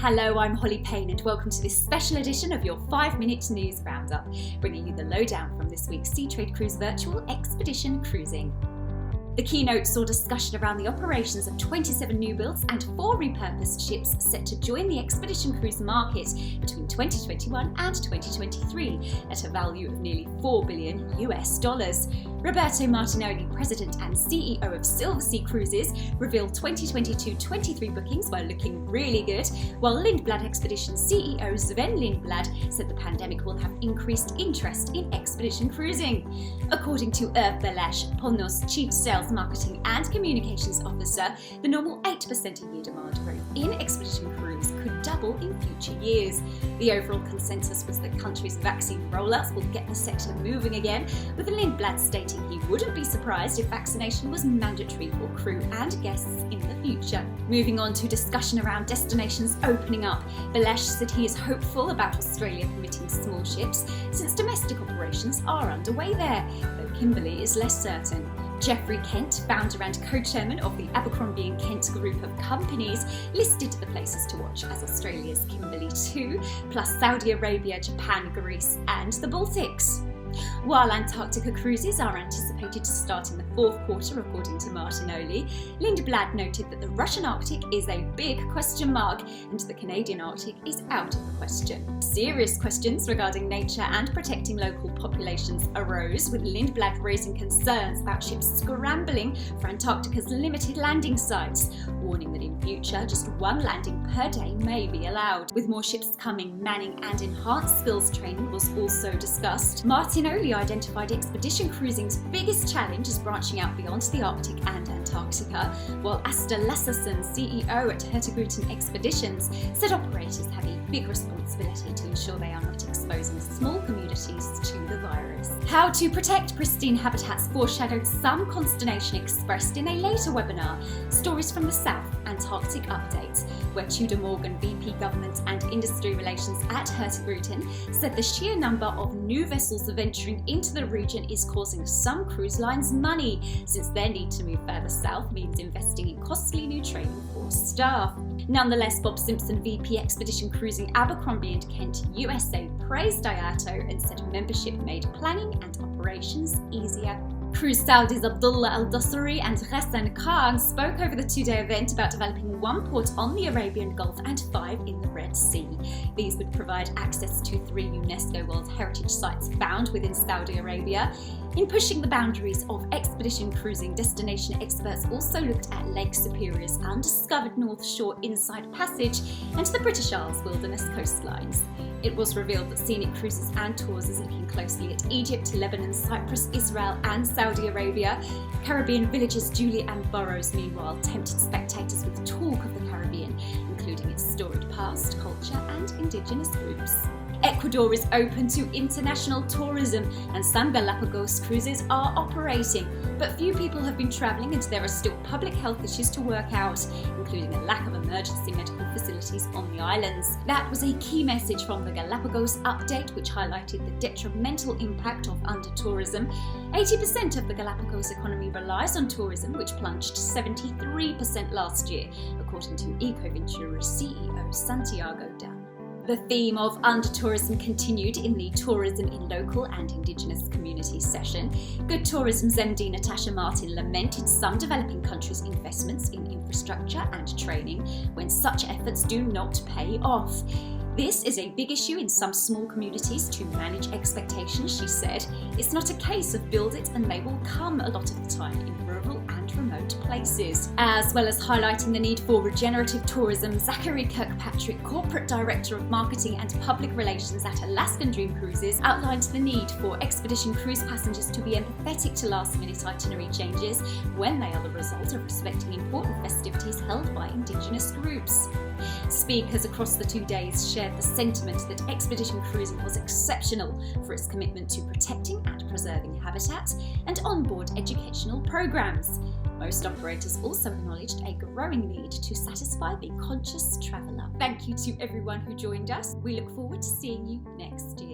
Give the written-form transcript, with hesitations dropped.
Hello, I'm Holly Payne and welcome to this special edition of your 5-minute news roundup, bringing you the lowdown from this week's Seatrade Cruise Virtual Expedition Cruising. The keynote saw discussion around the operations of 27 new builds and 4 repurposed ships set to join the expedition cruise market between 2021 and 2023 at a value of nearly $4 billion. Roberto Martinoli, President and CEO of Silversea Cruises, revealed 2022-23 bookings were looking really good, while Lindblad Expedition CEO Sven Lindblad said the pandemic will have increased interest in expedition cruising. According to Belash Polnos, Chief Sales, Marketing and Communications Officer, the normal 8% a year demand growth in expedition cruise could double in future years. The overall consensus was that countries' vaccine rollouts will get the sector moving again, with Lindblad stating he wouldn't be surprised if vaccination was mandatory for crew and guests in the future. Moving on to discussion around destinations opening up, Belash said he is hopeful about Australia permitting small ships since domestic operations are underway there, though Kimberley is less certain. Geoffrey Kent, founder and co-chairman of the Abercrombie & Kent group of companies, listed the places to watch as Australia's Kimberley 2, plus Saudi Arabia, Japan, Greece and the Baltics. While Antarctica cruises are anticipated to start in the fourth quarter, according to Martinoli, Lindblad noted that the Russian Arctic is a big question mark and the Canadian Arctic is out of the question. Serious questions regarding nature and protecting local populations arose, with Lindblad raising concerns about ships scrambling for Antarctica's limited landing sites, warning that in future just one landing per day may be allowed. With more ships coming, manning and enhanced skills training was also discussed. Martinoli identified expedition cruising's biggest challenge as branching out beyond the Arctic and Antarctica, while Asta Lasserson, CEO at Hertegruten Expeditions, said operators have a big responsibility to ensure they are not exposing small communities to the virus. How to protect pristine habitats foreshadowed some consternation expressed in a later webinar, Stories from the South, Antarctic Update, where Tudor Morgan VP Government and Industry Relations at Hertegruten said the sheer number of new vessels venturing into the region is causing some cruise lines money, since their need to move further south means investing in costly new training for staff. Nonetheless, Bob Simpson, VP Expedition Cruising Abercrombie & Kent USA, praised IATO and said membership made planning and operations easier. Cruise Saudi's Abdullah Al Dossari and Ghassan Khan spoke over the 2-day event about developing 1 port on the Arabian Gulf and 5 in the Red Sea. These would provide access to 3 UNESCO World Heritage Sites found within Saudi Arabia. In pushing the boundaries of expedition cruising, destination experts also looked at Lake Superior's undiscovered North Shore Inside Passage and the British Isles wilderness coastlines. It was revealed that Scenic Cruises and Tours is looking closely at Egypt, Lebanon, Cyprus, Israel and Saudi Arabia. Caribbean Villages Julie and Burrows, meanwhile, tempted spectators with talk of the Caribbean, including its storied past, culture and Indigenous groups. Ecuador is open to international tourism and some Galapagos cruises are operating, but few people have been travelling and there are still public health issues to work out, including a lack of emergency medical facilities on the islands. That was a key message from the Galapagos update, which highlighted the detrimental impact of under-tourism. 80% of the Galapagos economy relies on tourism, which plunged 73% last year, according to Ecoventura's CEO Santiago Dam. The theme of under-tourism continued in the Tourism in Local and Indigenous Communities session. Good Tourism's MD Natasha Martin lamented some developing countries' investments in infrastructure and training when such efforts do not pay off. This is a big issue in some small communities to manage expectations, she said. It's not a case of build it and they will come a lot of the time in rural and remote places. As well as highlighting the need for regenerative tourism, Zachary Kirkpatrick, Corporate Director of Marketing and Public Relations at Alaskan Dream Cruises, outlined the need for expedition cruise passengers to be empathetic to last-minute itinerary changes when they are the result of respecting important festivities held by Indigenous groups. Speakers across the 2 days shared the sentiment that expedition cruising was exceptional for its commitment to protecting and preserving habitat and onboard educational programs. Most operators also acknowledged a growing need to satisfy the conscious traveller. Thank you to everyone who joined us. We look forward to seeing you next year.